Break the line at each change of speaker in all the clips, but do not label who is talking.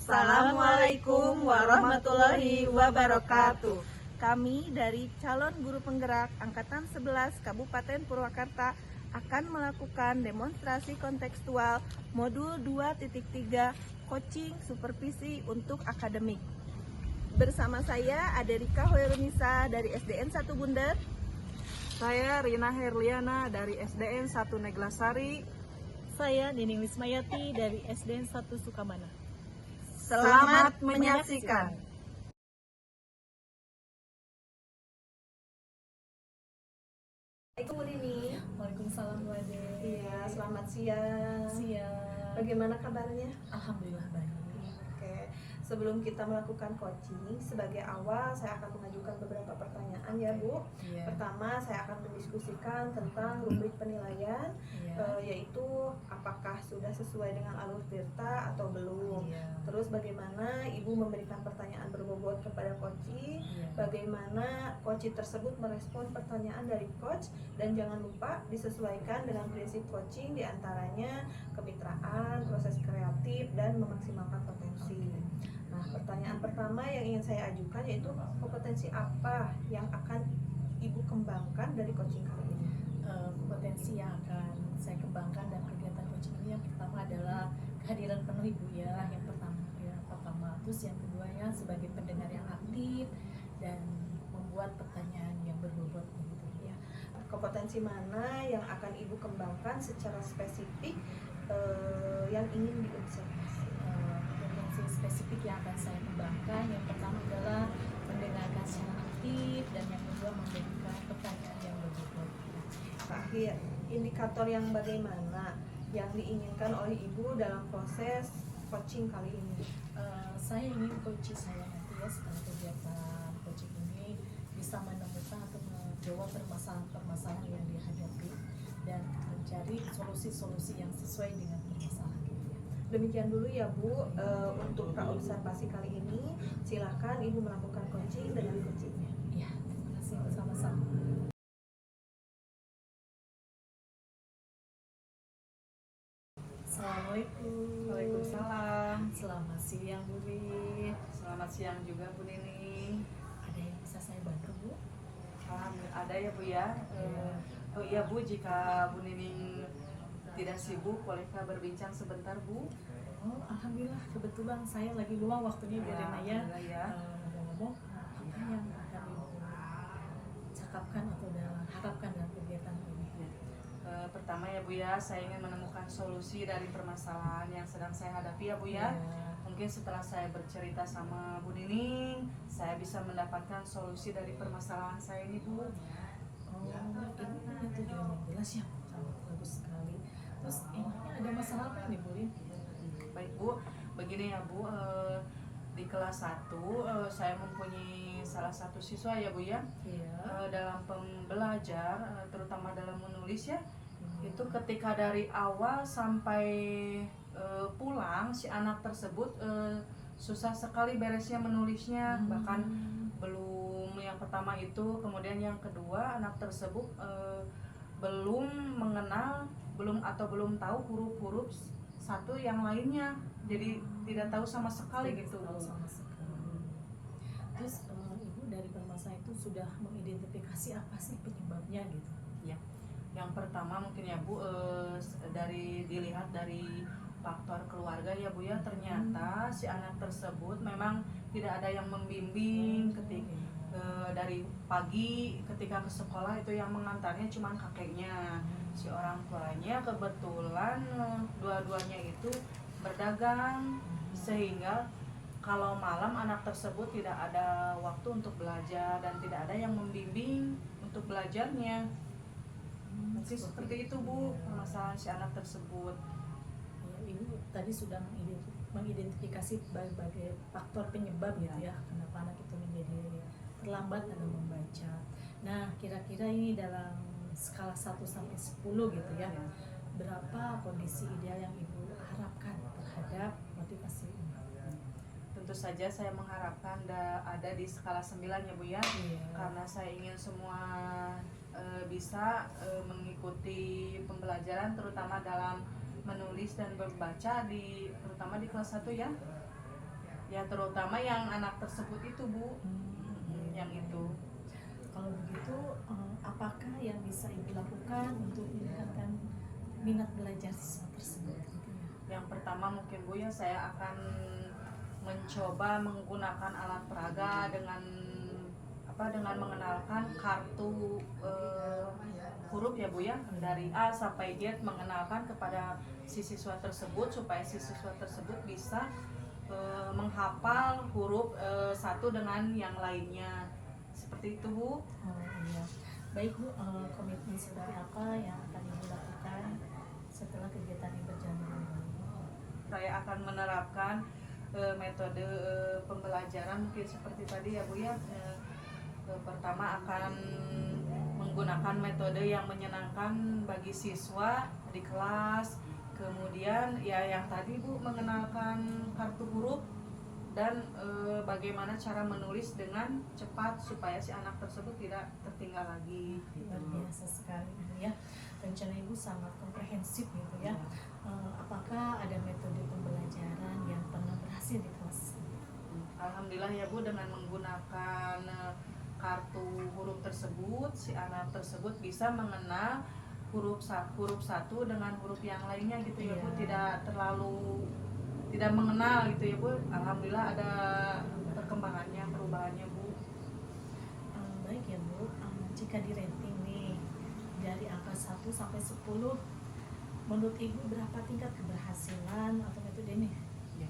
Assalamualaikum warahmatullahi wabarakatuh. Kami dari calon guru penggerak Angkatan 11 Kabupaten Purwakarta akan melakukan demonstrasi kontekstual modul 2.3 coaching supervisi untuk akademik. Bersama saya ada Rika Hoirunisa dari SDN 1 Bundar.
Saya Rina Herliana dari SDN 1 Neglasari.
Saya Nining Wismayati dari SDN 1 Sukamana.
Selamat menyaksikan. Assalamualaikum Bu Nini.
Waalaikumsalam Bu Ade.
Iya, selamat siang.
Siang.
Bagaimana kabarnya?
Alhamdulillah baik.
Oke, sebelum kita melakukan coaching, sebagai awal saya akan mengajukan beberapa pertanyaan ya Bu.
Iya.
Pertama, saya akan mendiskusikan tentang rubrik penilaian, yaitu apakah sudah sesuai dengan alur tirta atau belum. Terus bagaimana Ibu memberikan pertanyaan berbobot kepada coach, bagaimana coach tersebut merespon pertanyaan dari coach, dan jangan lupa disesuaikan dengan prinsip coaching, diantaranya kemitraan, proses kreatif, dan memaksimalkan potensi. Nah, pertanyaan pertama yang ingin saya ajukan yaitu kompetensi apa yang akan Ibu kembangkan dari coaching kali ini?
Kompetensi yang akan saya kembangkan dalam kegiatan coaching ini yang pertama adalah kehadiran penuh Ibu ya. Yang pertama, terus yang keduanya sebagai pendengar yang aktif dan membuat pertanyaan yang berbobot gitu ya.
Kompetensi mana yang akan Ibu kembangkan secara spesifik yang ingin diobservasi?
Kompetensi spesifik yang akan saya kembangkan yang pertama adalah mendengarkan secara aktif dan yang kedua memberikan pertanyaan yang berbobot.
Terakhir, indikator yang bagaimana yang diinginkan oleh Ibu dalam proses coaching kali ini?
Saya ingin coaching saya nanti ya setelah kegiatan coaching ini bisa menemukan atau menjawab permasalahan-permasalahan yang dihadapi dan mencari solusi-solusi yang sesuai dengan permasalahan itu.
Demikian dulu ya Bu, untuk praobservasi kali ini silakan Ibu melakukan coaching dengan coachingnya.
Ya, terima kasih sama-sama. Assalamualaikum.
Waalaikumsalam.
Selamat siang Bu Ri.
Selamat siang juga Bu Nining.
Ada yang bisa saya bantu Bu?
Alhamdulillah ada ya Bu ya. Oh iya Bu, jika Bu Nining tidak sibuk, bolehkah berbincang sebentar Bu?
Oh, alhamdulillah kebetulan saya lagi luang waktunya Bu Rina ya.
Alhamdulillah ya.
Ngomong-ngomong, apa yang akan Ibu cakapkan atau harapkan dalam kegiatan ini?
Pertama ya Bu ya, saya ingin menemukan solusi dari permasalahan yang sedang saya hadapi ya Bu ya. Mungkin setelah saya bercerita sama Bu Nining, saya bisa mendapatkan solusi dari permasalahan saya ini Bu.
Oh, ini tujuan yang jelas ya, sangat bagus sekali. Terus emangnya ada masalah apa nih Bu Lin?
Baik Bu, begini ya Bu, di kelas 1 saya mempunyai salah satu siswa ya Bu ya. Dalam pembelajar, terutama dalam menulis ya, itu ketika dari awal sampai pulang si anak tersebut susah sekali beresnya menulisnya, bahkan belum yang pertama itu, kemudian yang kedua anak tersebut belum mengenal belum tahu huruf-huruf satu yang lainnya, jadi tidak tahu sama sekali gitu.
Sama sekali. Terus Ibu dari permasalahan itu sudah mengidentifikasi apa sih penyebabnya gitu?
Ya, yang pertama mungkin ya Bu, dilihat dari faktor keluarga ya Bu ya, ternyata si anak tersebut memang tidak ada yang membimbing dari pagi ketika ke sekolah, itu yang mengantarnya cuma kakeknya. Si orang tuanya kebetulan dua-duanya itu berdagang, sehingga kalau malam anak tersebut tidak ada waktu untuk belajar dan tidak ada yang membimbing untuk belajarnya. Masih seperti itu Bu, permasalahan si anak tersebut.
Ibu tadi sudah mengidentifikasi berbagai faktor penyebab gitu ya, kenapa anak itu menjadi terlambat dalam membaca. Nah, kira-kira ini dalam skala 1 sampai 10 gitu ya, berapa kondisi ideal yang Ibu harapkan terhadap motivasi ini?
Tentu saja saya mengharapkan ada di skala 9 ya Bu ya. Karena saya ingin semua bisa mengikuti pembelajaran, terutama dalam menulis dan membaca, terutama di kelas 1 ya. Ya terutama yang anak tersebut itu Bu, yang itu.
Kalau begitu, apakah yang bisa Ibu lakukan untuk meningkatkan minat belajar siswa tersebut? Gitu ya.
Yang pertama mungkin Bu ya, saya akan mencoba menggunakan alat peraga dengan mengenalkan kartu huruf ya Bu ya, dari A sampai Z, mengenalkan kepada si siswa tersebut supaya si siswa tersebut bisa menghafal huruf satu dengan yang lainnya, seperti itu Bu.
Oh iya, baik Bu, komitmen seperti apa yang akan Ibu lakukan setelah kegiatan ini berjalan dengan baik?
Saya akan menerapkan metode pembelajaran mungkin seperti tadi ya Bu ya. Pertama akan menggunakan metode yang menyenangkan bagi siswa di kelas. Kemudian ya yang tadi Bu, mengenalkan kartu huruf dan bagaimana cara menulis dengan cepat supaya si anak tersebut tidak tertinggal lagi.
Luar biasa sekali Ibu ya, rencana Ibu sangat komprehensif gitu ya. Apakah ada metode pembelajaran yang pernah berhasil di kelas?
Alhamdulillah ya Bu, dengan menggunakan kartu huruf tersebut, si anak tersebut bisa mengenal huruf satu dengan huruf yang lainnya gitu ya Bu, tidak mengenal gitu ya Bu. Alhamdulillah ada perkembangannya, perubahannya Bu.
Baik ya Bu, jika di rating nih dari angka 1 sampai 10, menurut Ibu berapa tingkat keberhasilan atau metode ini?
Ya.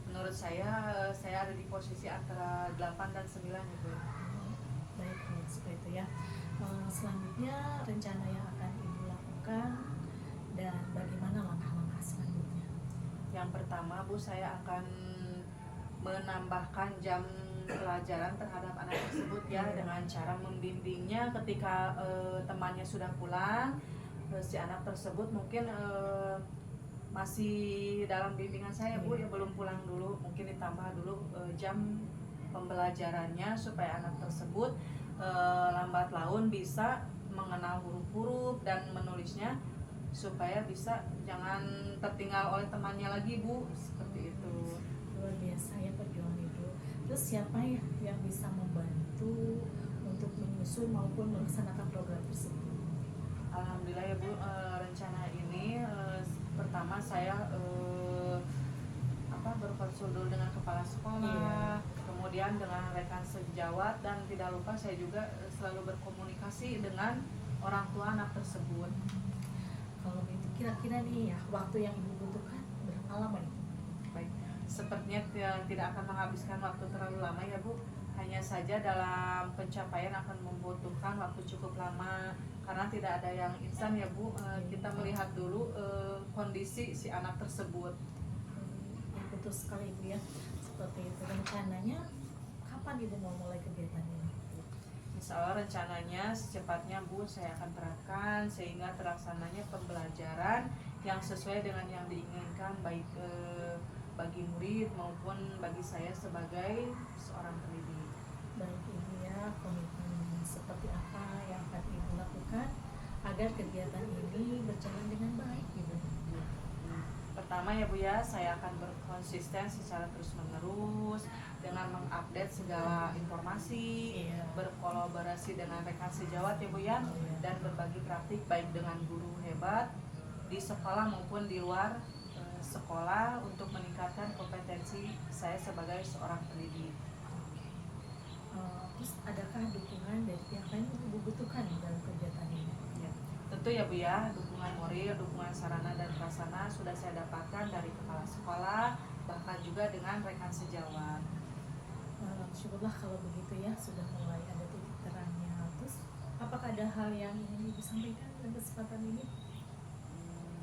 Menurut saya ada di posisi antara 8 dan 9 gitu.
Baik, seperti itu ya. Selanjutnya rencana yang akan Ibu lakukan dan bagaimana langkah-langkah selanjutnya?
Yang pertama Bu, saya akan menambahkan jam pelajaran terhadap anak tersebut ya, dengan cara membimbingnya ketika temannya sudah pulang. Si anak tersebut mungkin masih dalam bimbingan saya Bu, ya belum pulang dulu, mungkin ditambah dulu jam pembelajarannya supaya anak tersebut lambat laun bisa mengenal huruf-huruf dan menulisnya, supaya bisa jangan tertinggal oleh temannya lagi Bu, seperti itu.
Luar biasa ya perjuangan Ibu. Terus siapa ya yang bisa membantu untuk menyusun maupun melaksanakan program tersebut?
Alhamdulillah ya Bu, rencana ini pertama saya berkonsul dulu dengan kepala sekolah, kemudian dengan rekan sejawat, dan tidak lupa saya juga selalu berkomunikasi dengan orang tua anak tersebut.
Kalau begitu kira-kira nih ya, waktu yang Ibu butuhkan berapa lama itu?
Baik, sepertinya tidak akan menghabiskan waktu terlalu lama ya Bu. Hanya saja dalam pencapaian akan membutuhkan waktu cukup lama, karena tidak ada yang instan ya Bu. Kita melihat dulu kondisi si anak tersebut.
Betul sekali Ibu ya, seperti itu. Rencananya kapan Ibu mau mulai kegiatan ini?
Insya Allah rencananya secepatnya Bu, saya akan terapkan sehingga terlaksananya pembelajaran yang sesuai dengan yang diinginkan, baik bagi murid maupun bagi saya sebagai seorang pendidik.
Baik Ibu ya, komitmen seperti apa yang akan Ibu lakukan agar kegiatan ini berjalan dengan baik Ibu?
Pertama ya Bu ya, saya akan berkonsisten secara terus menerus dengan mengupdate segala informasi, berkolaborasi dengan rekan sejawat ya Bu ya, dan berbagi praktik baik dengan guru hebat di sekolah maupun di luar sekolah untuk meningkatkan kompetensi saya sebagai seorang pendidik.
Terus adakah dukungan dari pihak lain yang Ibu butuhkan dalam kegiatan ini?
Ya, tentu ya Bu ya, dukungan moral, dukungan sarana dan prasarana sudah saya dapatkan dari kepala sekolah, bahkan juga dengan rekan sejawat.
Syukurlah kalau begitu ya, sudah mulai ada titik terangnya. Terus apakah ada hal yang ingin Ibu sampaikan dalam kesempatan ini?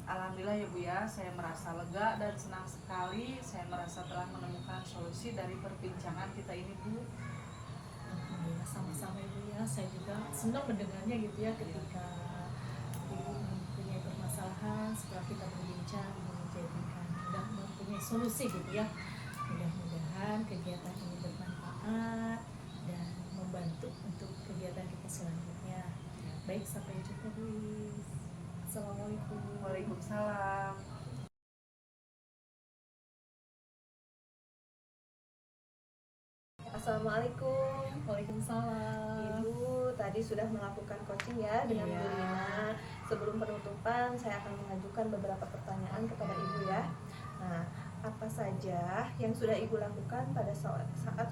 Alhamdulillah ya Bu ya, saya merasa lega dan senang sekali. Saya merasa telah menemukan solusi dari perbincangan kita ini Bu.
Alhamdulillah, sama-sama Ibu ya. Saya juga senang mendengarnya gitu ya, ketika Ibu mempunyai permasalahan, setelah kita berbincang Ibu menjadikan dan mempunyai solusi gitu ya. Mudah-mudahan kegiatan ini bermanfaat dan membantu untuk kegiatan kita selanjutnya. Baik, sampai jumpa Bu. Assalamualaikum.
Waalaikumsalam.
Assalamualaikum.
Waalaikumsalam.
Ibu tadi sudah melakukan coaching ya dengan
Iya.
Bu Rina. Sebelum penutupan, saya akan mengajukan beberapa pertanyaan kepada Ibu ya. Nah, apa saja yang sudah Ibu lakukan pada saat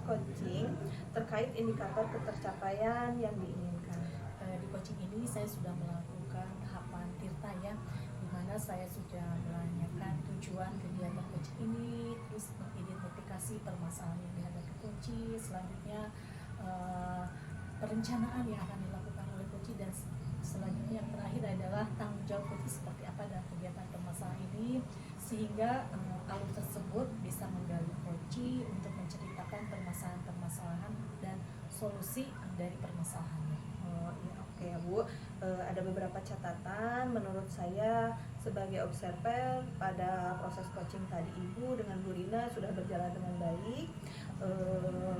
coaching terkait indikator ketercapaian yang diinginkan?
Di coaching ini saya sudah melakukan tahapan tirta ya, di mana saya sudah menanyakan tujuan kegiatan coaching ini, terus mengidentifikasi permasalahan yang dihadapi coaching, selanjutnya perencanaan yang akan dilakukan oleh coaching, dan selanjutnya yang terakhir adalah tanggung jawab coaching seperti apa dalam kegiatan permasalahan ini, sehingga alur tersebut bisa menggali coaching untuk menceritakan permasalahan-permasalahan dan solusi dari permasalahannya.
Oh iya, oke ya Bu. Ada beberapa catatan menurut saya sebagai observer pada proses coaching tadi Ibu dengan Bu Rina sudah berjalan dengan baik.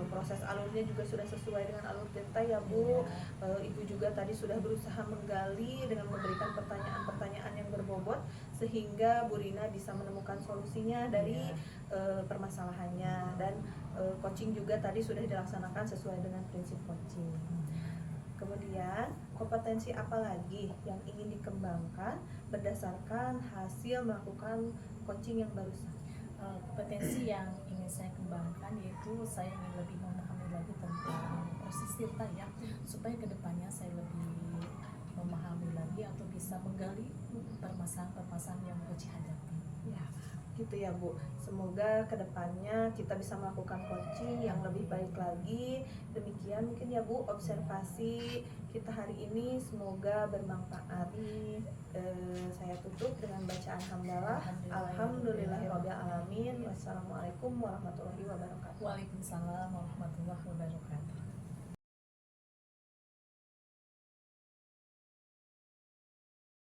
Proses alurnya juga sudah sesuai dengan alur tirta ya Bu. Ibu juga tadi sudah berusaha menggali dengan memberikan pertanyaan-pertanyaan yang berbobot sehingga Bu Rina bisa menemukan solusinya dari permasalahannya, dan coaching juga tadi sudah dilaksanakan sesuai dengan prinsip coaching. Kemudian, kompetensi apa lagi yang ingin dikembangkan berdasarkan hasil melakukan coaching yang barusan?
Kompetensi yang ingin saya kembangkan yaitu saya ingin lebih memahami lagi tentang proses tirta ya, supaya kedepannya saya lebih memahami lagi atau bisa menggali permasalahan-permasalahan yang coaching hadapi.
Ya, gitu ya Bu. Semoga kedepannya kita bisa melakukan coaching yang lebih baik lagi. Demikian mungkin ya Bu observasi kita hari ini, semoga bermanfaat. Saya tutup dengan bacaan hamdalah. Alhamdulillahirabbil alamin. Wassalamualaikum warahmatullahi wabarakatuh.
Waalaikumsalam warahmatullahi wabarakatuh.